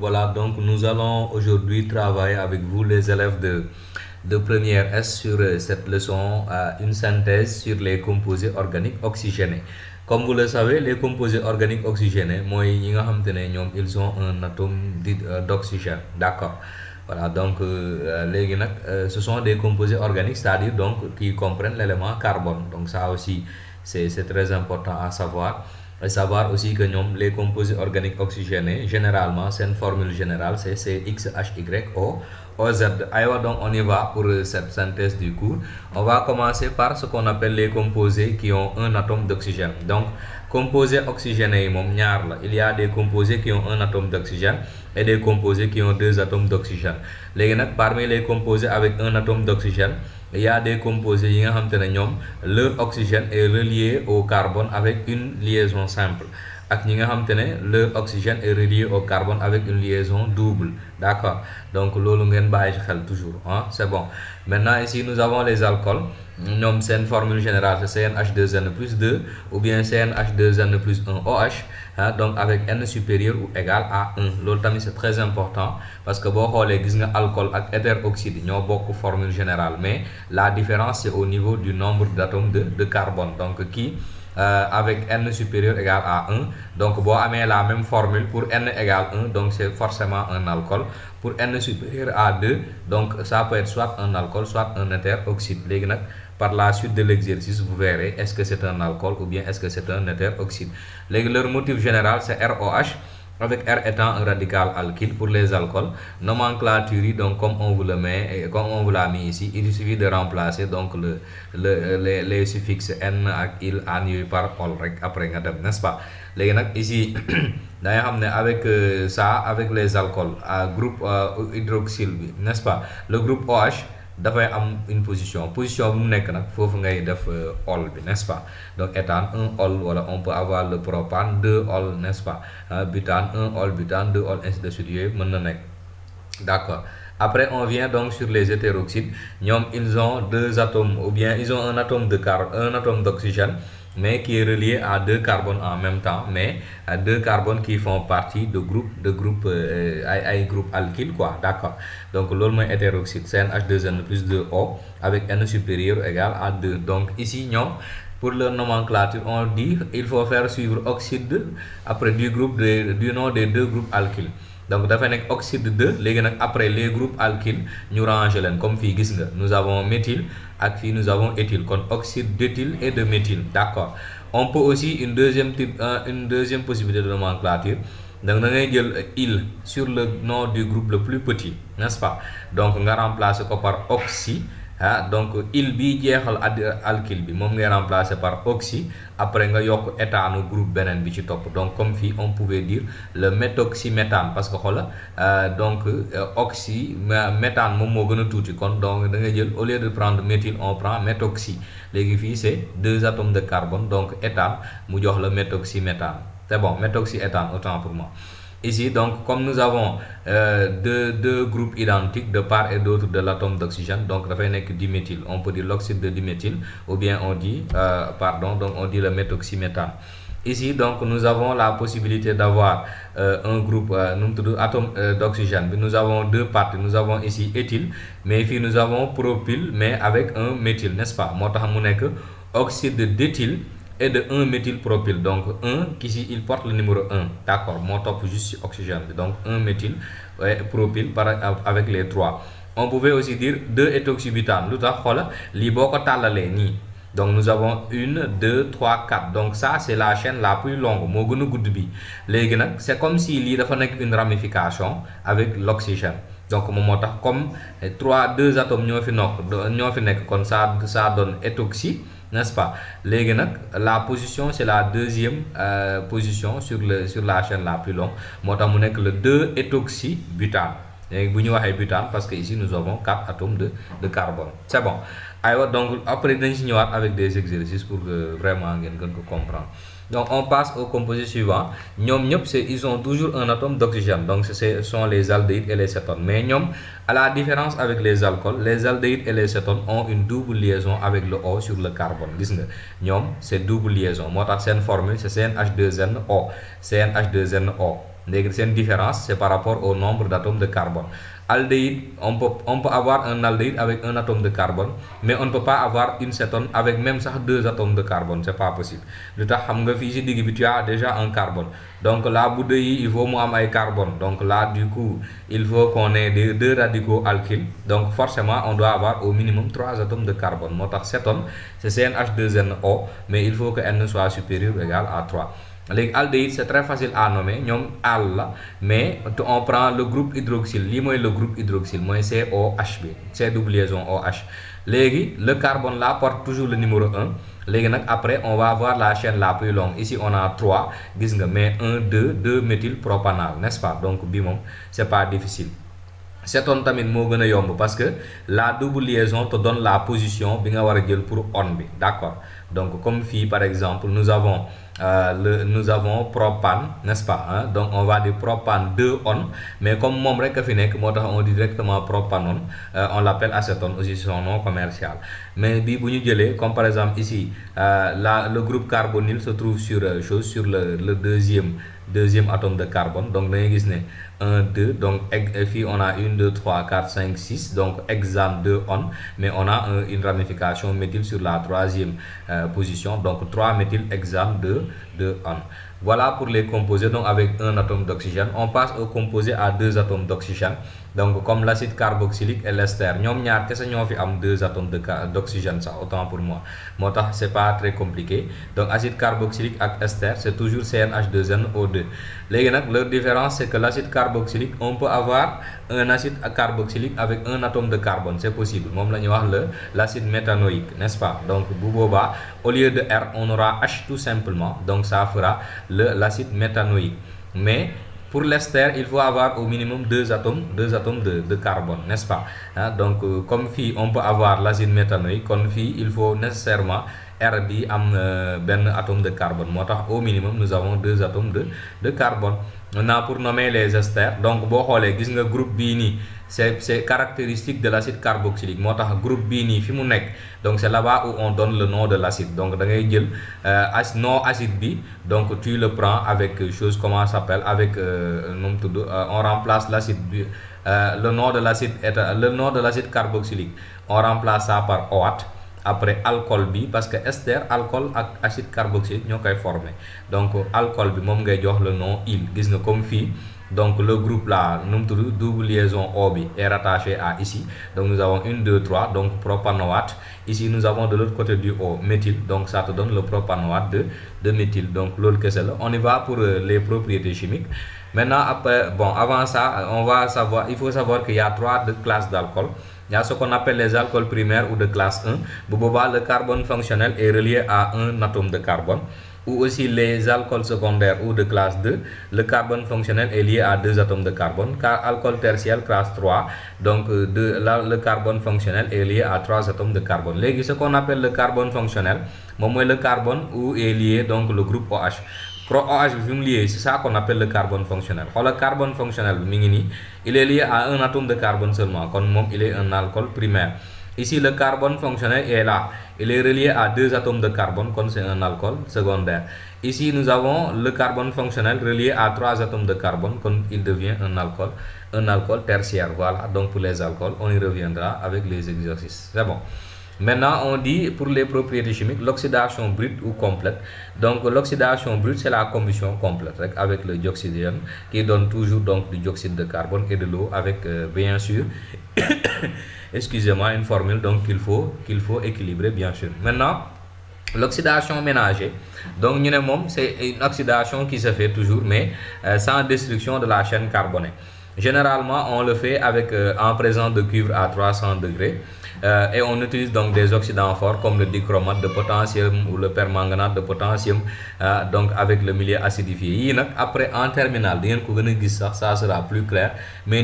Voilà, donc nous allons aujourd'hui travailler avec vous les élèves de première S sur cette leçon, une synthèse sur les composés organiques oxygénés. Comme vous le savez, les composés organiques oxygénés, ils ont un atome d'oxygène. D'accord. Voilà, donc ce sont des composés organiques, c'est-à-dire donc qui comprennent l'élément carbone. Donc ça aussi, c'est très important à savoir. Et savoir aussi que les composés organiques oxygénés, généralement, c'est une formule générale, c'est CXHYO OZ. Alors donc on y va pour cette synthèse du cours. On va commencer par ce qu'on appelle les composés qui ont un atome d'oxygène. Donc, composés oxygénés, il y a des composés qui ont un atome d'oxygène et des composés qui ont deux atomes d'oxygène. Parmi les composés avec un atome d'oxygène, il y a des composés leur oxygène est relié au carbone avec une liaison simple. Leur oxygène est relié au carbone avec une liaison double. D'accord. Donc toujours, hein? C'est bon. Maintenant ici nous avons les alcools. C'est une formule générale, c'est CnH2n plus 2 ou bien CnH2n plus 1 OH, hein? Donc avec N supérieur ou égal à 1. C'est très important parce que alcool et éteroxyde ñoo bokk formule générale, mais la différence c'est au niveau du nombre d'atomes de carbone. Donc qui avec N supérieur égal à 1, donc la même formule pour N égale 1, donc c'est forcément un alcool. Pour N supérieur à 2, donc ça peut être soit un alcool soit un éteroxyde. Par la suite de l'exercice, vous verrez est-ce que c'est un alcool ou bien est-ce que c'est un éteroxyde. Leur motif général c'est ROH, avec R étant un radical alkyle pour les alcools. Nomenclature, donc comme on vous le met, comme on vous l'a mis ici, il suffit de remplacer donc les suffixes N et il par ol après, n'est-ce pas? Ici, avec ça, avec les alcools, groupe hydroxyle, n'est-ce pas? Le groupe OH dafay am une position bu mu nek nak fofu ngay def ol bi, n'est-ce pas? Donc éthane 1 ol, voilà, on peut avoir le propane 2 ol, n'est-ce pas? Butane 1 ol, butane 2 ol, ainsi de suite, d'accord. Après on vient donc sur les hétéroxydes. Ils ont deux atomes ou bien ils ont un atome d'oxygène mais qui est relié à deux carbones en même temps, mais à deux carbones qui font partie de groupe alkyle, quoi. D'accord. Donc l'holme hétéroxyde CnH2n plus 2O avec N supérieur égal à 2. Donc ici pour leur nomenclature on dit il faut faire suivre oxyde après du nom des deux groupes alkyles. Donc oxyde 2, après les groupes alkyles nous rangeons comme ici nous avons méthyle et nous avons éthyle, comme oxyde d'éthyle et de méthyle. D'accord. On peut aussi une deuxième possibilité de nomenclature. Donc il sur le nom du groupe le plus petit, n'est-ce pas? Donc on remplace par oxy. Donc il bi jeexal alkyle bi mom ngay remplacer par oxy, après nga yok éthane groupe benen bi ci top. Donc comme fi on pouvait dire le méthoxyméthane parce que donc oxy méthane mom mo gëna touti kon donc da ngay jël au lieu de prendre méthyle on prend méthoxy. Légui fi c'est deux atomes de carbone, donc éthane mu jox le méthoxyméthane. C'est bon, méthoxyéthane autant pour moi. Ici, donc, comme nous avons deux groupes identiques de part et d'autre de l'atome d'oxygène, donc ça fait que diméthyle, on peut dire l'oxyde de diméthyle, ou bien on dit, donc on dit le méthoxyméthane. Ici, donc, nous avons la possibilité d'avoir un groupe, atome d'oxygène. Nous avons deux parties. Nous avons ici éthyle, mais ici nous avons propyle, mais avec un méthyle, n'est-ce pas? Oxyde d'éthyle et de 1 méthylpropyle. Donc 1 qui ici il porte le numéro 1. D'accord, mon top juste oxygène. Donc 1 méthylpropyle avec les 3. On pouvait aussi dire 2 éthoxybutane. Donc nous avons 1, 2, 3, 4. Donc ça c'est la chaîne la plus longue. C'est comme si il y avait une ramification avec l'oxygène. Donc comme 2 atomes comme ça donne éthoxy, n'est-ce pas? La position c'est la deuxième position sur la chaîne la plus longue. Le 2 éthoxybutane. Butane parce que ici nous avons 4 atomes de carbone. C'est bon. Alors donc après nous avec des exercices pour que vraiment comprendre. Donc on passe au composé suivant. Ils ont toujours un atome d'oxygène. Donc ce sont les aldéhydes et les cétones. Mais à la différence avec les alcools, les aldéhydes et les cétones ont une double liaison avec le O sur le carbone. C'est double liaison. Moi, c'est une formule, c'est CnH2nO. CnH2nO. léegi seen différence c'est par rapport au nombre d'atomes de carbone. Aldéhyde, on peut avoir un aldéhyde avec un atome de carbone, mais on ne peut pas avoir une cétone avec même ça 2 atomes de carbone, c'est pas possible. lu tax xam nga fii ci digg bi tu as déjà un carbone, donc là bu dee yi il faut mu am ay carbone, donc là du coup il faut qu'on ait des 2 radicaux alkyles, donc forcément on doit avoir au minimum 3 atomes de carbone. moo tax cétone c'est CnH2nO, mais il faut que N soit supérieur ou égal à 3. léegi aldéhyde c'est très facile à nommer, ñoom al la, mais on prend le groupe hydroxyle, lii mooy le groupe hydroxyle mooy COH bi, C double liaison OH. léegi le carbone là porte toujours le numéro 1. léegi nag après on va voir la chaîne la plus longue, ici on a 3 gis nga, mais 1 2 méthylpropanal, n'est-ce pas? donc bi moom c'est pas difficile. cétone tamit moo gën a yomb parce que la double liaison te donne la position bi nga war a jël pour on bi, d'accord? donc comme fii par exemple nous avons propane, n'est-ce pas, hein? donc on va dire propane 2 on, mais comme moom rek a fi nekk moo tax on dit directement propanone, on l'appelle acétone aussi, son nom commercial. mais bii bu ñu jëlee comme par exemple ici le groupe carbonyle se trouve sur le deuxième atome de carbone, donc da ngay gis ne 1 2, donc fii on a 1 2 3 4 5 6, donc hexane 2 on, mais on a une ramification méthyle sur la 3e position, donc 3 méthylhexane 2 on. Voilà pour les composés, donc avec un atome d'oxygène. On passe aux composés à 2 atomes d'oxygène, donc comme l'acide carboxylique et l'ester, ñoom ñaar kese ñoo fi am 2 atomes d'oxygène, ça autant pour moi, moo tax c'est pas très compliqué. donc acide carboxylique ak ester c'est toujours CnH2nO2. léegi nag leur différence c'est que l'acide carboxylique on peut avoir un acide carboxylique avec un atome de carbone, c'est possible, moom la ñuy wax l'acide méthanoïque, n'est-ce pas? donc bu boobaa au lieu de R on aura H tout simplement, donc ça fera l'acide méthanoïque. mais pour l'ester il faut avoir au minimum 2 atomes de carbone, n'est-ce pas? donc comme fii on peut avoir l'acide méthanoïque, kon fii il faut nécessairement R bi am benn atome de carbone, moo tax au minimum nous avons 2 atomes de carbone. Maintenant pour nommer les esters, donc boo xoolee gis nga groupe bii nii c'est caractéristique de l'acide carboxylique, moo tax groupe bii nii fi mu nekk, donc c'est là-bas où on donne le nom de l'acide. donc da ngay jël nom acide bi, donc tu le prends avec chose comment ça s'appelle, avec nu mu tudd, on remplace l'acide bi, le nom de l'acide carboxylique on remplace ça par OAT. après alcool bi, parce que ester alcool ak acide carboxylique ñoo koy former, donc alcool bi moom ngay jox le nom il, gis nga comme fii, donc le groupe là nu mu tudd double liaison O bi est rattaché à ici, donc nous avons 1 2 3, donc propanoate. ici nous avons de l'autre côté du O méthyle, donc ça te donne le propanoate de méthyle, donc loolu kese la. on y va pour les propriétés chimiques. maintenant après avant ça il faut savoir qu'il y a 3 classes d'alcool. Il y a ce qu'on appelle les alcools primaires ou de classe 1. bu boobaa le carbone fonctionnel est relié à un atome de carbone. ou aussi les alcools secondaires ou de classe 2, le carbone fonctionnel est lié à 2 atomes de carbone. Car alcool tertiaire classe 3, donc le carbone fonctionnel est lié à 3 atomes de carbone. Léegi ce qu'on appelle le carbone fonctionnel moom mooy le carbone où est lié donc le groupe OH. OH bi fi mu lié, c'est ça qu'on appelle le carbone fonctionnel. Le carbone fonctionnel bi mi ngi nii, il est lié à un atome de carbone seulement, kon moom il est un alcool primaire. Ici le carbone fonctionnel est là, il est relié à 2 atomes de carbone, kon c'est un alcool secondaire. Ici nous avons le carbone fonctionnel relié à 3 atomes de carbone, kon il devient un alcool tertiaire. Voilà, donc pour les alcools on y reviendra avec les exercices. C'est bon. Maintenant, on dit pour les propriétés chimiques, l'oxydation brute ou complète. Donc, l'oxydation brute, c'est la combustion complète avec le dioxygène qui donne toujours donc du dioxyde de carbone et de l'eau avec, bien sûr, excusez-moi, une formule donc qu'il faut équilibrer, bien sûr. Maintenant, l'oxydation ménagée, donc c'est une oxydation qui se fait toujours, mais sans destruction de la chaîne carbonée. Généralement, on le fait avec en présence de cuivre à 300 degrés. Et on utilise donc des oxydants forts comme le dichromate de potassium ou le permanganate de potassium, donc avec le milieu acidifié. Après en terminale, ça sera plus clair, mais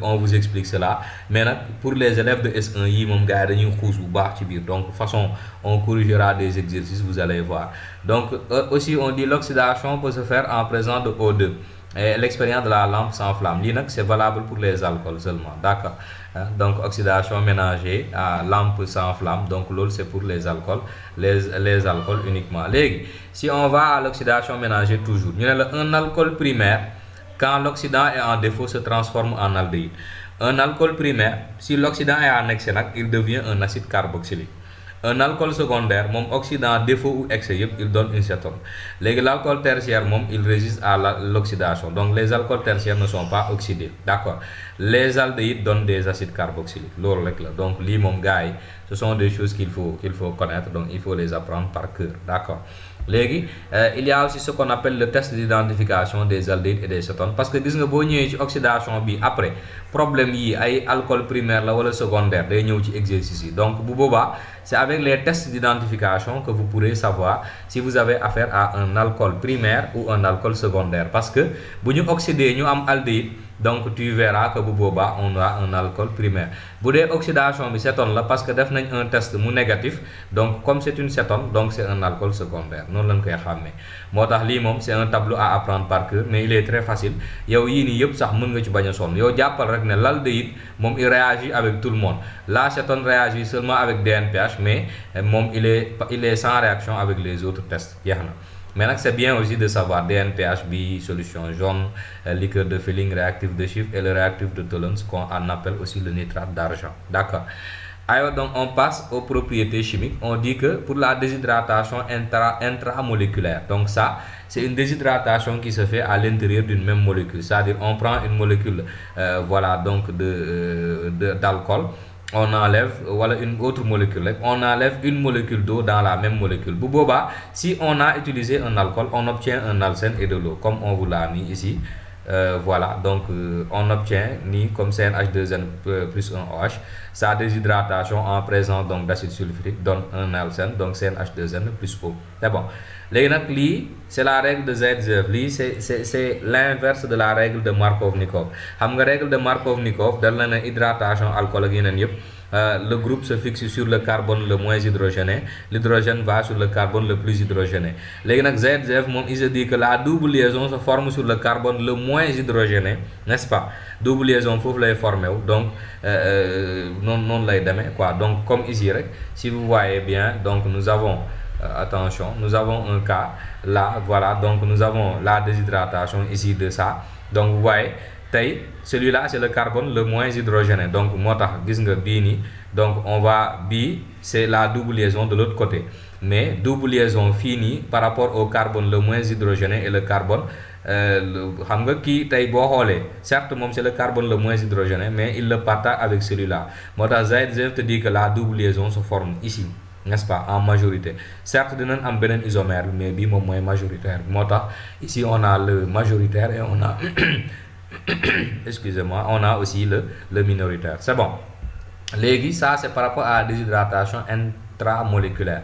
on vous explique cela. Mais pour les élèves de S1, donc de toute façon on corrigera des exercices, vous allez voir. Donc aussi on dit l'oxydation peut se faire en présence de O2. l'expérience de la lampe sans flamme. Linux, c'est valable pour les alcools seulement. D'accord. Donc, oxydation ménagée à lampe sans flamme. Donc, l'autre, c'est pour les alcools. Les alcools uniquement. Légui, si on va à l'oxydation ménagée toujours, un alcool primaire, quand l'oxydant est en défaut, se transforme en aldéhyde. Un alcool primaire, si l'oxydant est en excès, il devient un acide carboxylique. Un alcool secondaire, mon oxydant défaut ou excès, il donne une cétone. L'alcool tertiaire, il résiste à l'oxydation. Donc les alcools tertiaires ne sont pas oxydés. D'accord. Les aldéhydes donnent des acides carboxyliques. Donc les gars, ce sont des choses qu'il faut connaître. Donc il faut les apprendre par cœur. D'accord. Il y a aussi ce qu'on appelle le test d'identification des aldéhydes et des cétones, parce que gis nga bo ñëwé ci oxydation bi après problème yi ay alcool primaire la wala secondaire day ñëw ci exercice yi. Donc bu boba c'est avec les tests d'identification que vous pourrez savoir si vous avez affaire à un alcool primaire ou un alcool secondaire, parce que bu ñu oxydé ñu am aldéhyde, donc tu verras que bu boba on a un alcool primaire. Bu dé oxydation bi cétone la parce que def nañ un test mu négatif, donc comme c'est une cétone, donc c'est un alcool secondaire. Non lañ koy xamé. Motax li mom c'est un tableau à apprendre par cœur, mais il est très facile. Yow yi ni yépp sax mën nga ci baña son. Yow jappal rek né l'aldéhyde mom il réagit avec tout le monde. La cétone réagit seulement avec DNPH, mais mom il est sans réaction avec les autres tests. Maintenant, c'est bien aussi de savoir DNPH, solution jaune, liqueur de Fehling, réactif de Schiff et le réactif de Tollens qu'on appelle aussi le nitrate d'argent. D'accord. Alors, donc, on passe aux propriétés chimiques. On dit que pour la déshydratation intramoléculaire, donc ça, c'est une déshydratation qui se fait à l'intérieur d'une même molécule. C'est-à-dire, on prend une molécule, voilà, donc d'alcool. On enlève voilà une autre molécule, on enlève une molécule d'eau dans la même molécule. Boba, si on a utilisé un alcool, on obtient un alcène et de l'eau, comme on vous l'a mis ici. Voilà, donc on obtient ni comme CnH2n plus un OH. Sa déshydratation en présence donc d'acide sulfurique donne un alcène, donc CnH2n plus O. C'est bon. C'est la règle de Zaitsev. C'est l'inverse de la règle de Markovnikov. La règle de Markovnikov donne une hydratation alcoolique. Le groupe se fixe sur le carbone le moins hydrogéné, l'hydrogène va sur le carbone le plus hydrogéné. Zaitsev, il se dit que la double liaison se forme sur le carbone le moins hydrogéné, n'est-ce pas? Double liaison, il faut les former. Donc, non lay démé quoi. Donc, comme ici, si vous voyez bien, donc nous avons attention, nous avons un cas là, voilà, donc nous avons la déshydratation ici de ça. Donc vous voyez, celui-là c'est le carbone le moins hydrogéné. Donc donc on va c'est la double liaison de l'autre côté. Mais double liaison finie par rapport au carbone le moins hydrogéné et le carbone certes c'est le carbone le moins hydrogéné, mais il le partage avec celui-là. Zaitsev te dit que la double liaison se forme ici, n'est-ce pas, en majorité. Certes, nous avons un isomère, mais c'est moins majoritaire. Ici, on a le majoritaire et on a, excusez-moi, on a aussi le minoritaire. C'est bon. Ça, c'est par rapport à la déshydratation intramoléculaire.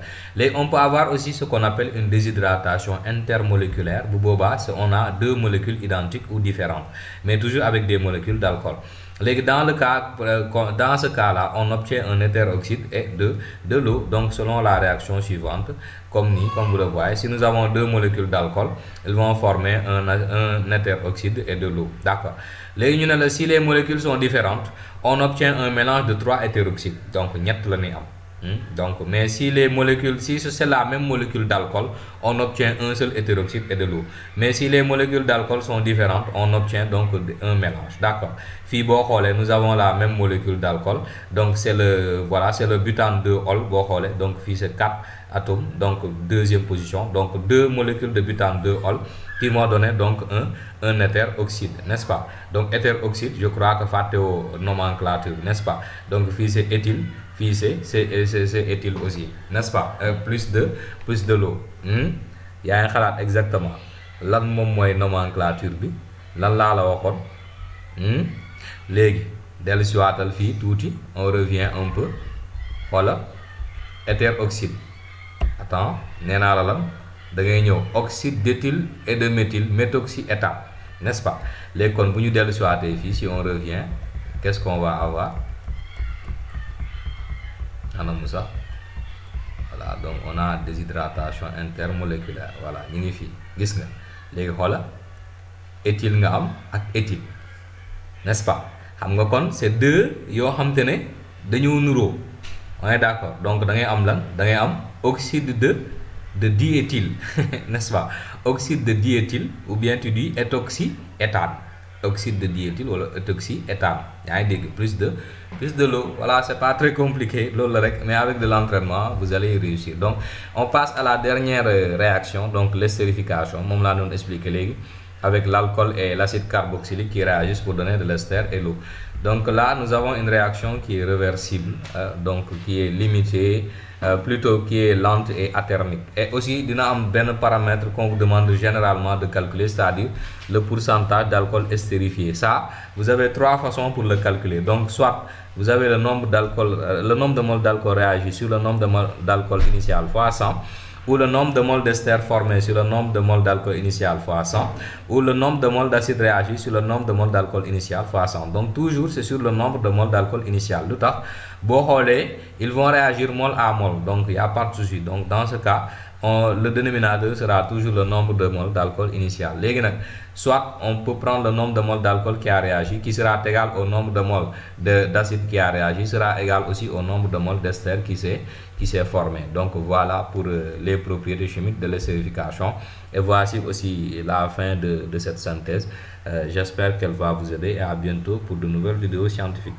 On peut avoir aussi ce qu'on appelle une déshydratation intermoléculaire. On a deux molécules identiques ou différentes, mais toujours avec des molécules d'alcool. Dans ce cas-là, on obtient un éther-oxyde et de l'eau, donc selon la réaction suivante, comme vous le voyez, si nous avons deux molécules d'alcool, elles vont former un éther-oxyde et de l'eau. D'accord. Si les molécules sont différentes, on obtient un mélange de 3 éther-oxydes. Donc, donc, mais si les molécules, si c'est la même molécule d'alcool, on obtient un seul éther-oxyde et de l'eau. Mais si les molécules d'alcool sont différentes, on obtient donc un mélange. D'accord. Nous avons la même molécule d'alcool, donc c'est le butane 2-ol. Donc c'est 4 atomes, donc deuxième position, donc 2 molécules de butane 2-ol qui vont donner donc un éther-oxyde, n'est-ce pas? Donc éther-oxyde, je crois que fait au nomenclature, n'est-ce pas? Donc c'est éthyle. C'est éthyle aussi, n'est-ce pas? Plus de l'eau. Il y a un khalat exactement. Lan mom moy nomenclature bi, lan la waxone. Légui delu ci watal fi touti, on revient un peu. Voilà. Éther-oxyde. Attends, néna la lan da ngay ñew oxyde d'éthyle et de méthyle, méthoxyéthane, n'est-ce pas? Légui kon buñu delu ci waté fi, si on revient, qu'est-ce qu'on va avoir? Voilà, donc on a déshydratation intermoléculaire. Voilà, ñu ngi fi gis nga légui xola éthyle nga am ak éthyle, n'est-ce pas? Xam nga kon c'est deux yoo xam te ne dañoo nuroo. On est d'accord, donc da ngay am lan da ngay am oxyde de diéthyle n'est-ce pas? Oxyde de diéthyle ou bien tu dis éthane, oxyde de diéthyle wala éthane, yaa ngi dégg, plus de l'eau. Voilà, c'est pas très compliqué loolu la rek, mais avec de l'entraînement vous allez réussir. Donc on passe à la dernière réaction, donc l'estérification, moom laa doon expliquer léegi, avec l'alcool et l'acide carboxylique qui réagissent pour donner de l'ester et l'eau. Donc là, nous avons une réaction qui est réversible, donc qui est limitée, plutôt qui est lente et athermique. Et aussi, dina am benn paramètre qu'on vous demande généralement de calculer, c'est-à-dire le pourcentage d'alcool estérifié. Ça, vous avez trois façons pour le calculer. Donc, soit vous avez le nombre de moles d'alcool réagi sur le nombre de moles d'alcool initial fois 100, ou le nombre de moles d'ester formé sur le nombre de moles d'alcool initial fois 100, ou le nombre de moles d'acide réagi sur le nombre de moles d'alcool initial fois 100. Donc toujours c'est sur le nombre de moles d'alcool initial. Lu tax boo xoolee ils vont réagir mol à mol, donc il n'y a pas de souci. Donc dans ce cas le dénominateur sera toujours le nombre de moles d'alcool initial. Léegi nag soit on peut prendre le nombre de moles d'alcool qui a réagi, qui sera égal au nombre de moles d'acide qui a réagi, sera égal aussi au nombre de moles d'ester qui s'est formé. Donc voilà pour les propriétés chimiques de l'estérification. Et voici aussi la fin de cette synthèse. J'espère qu'elle va vous aider et à bientôt pour de nouvelles vidéos scientifiques.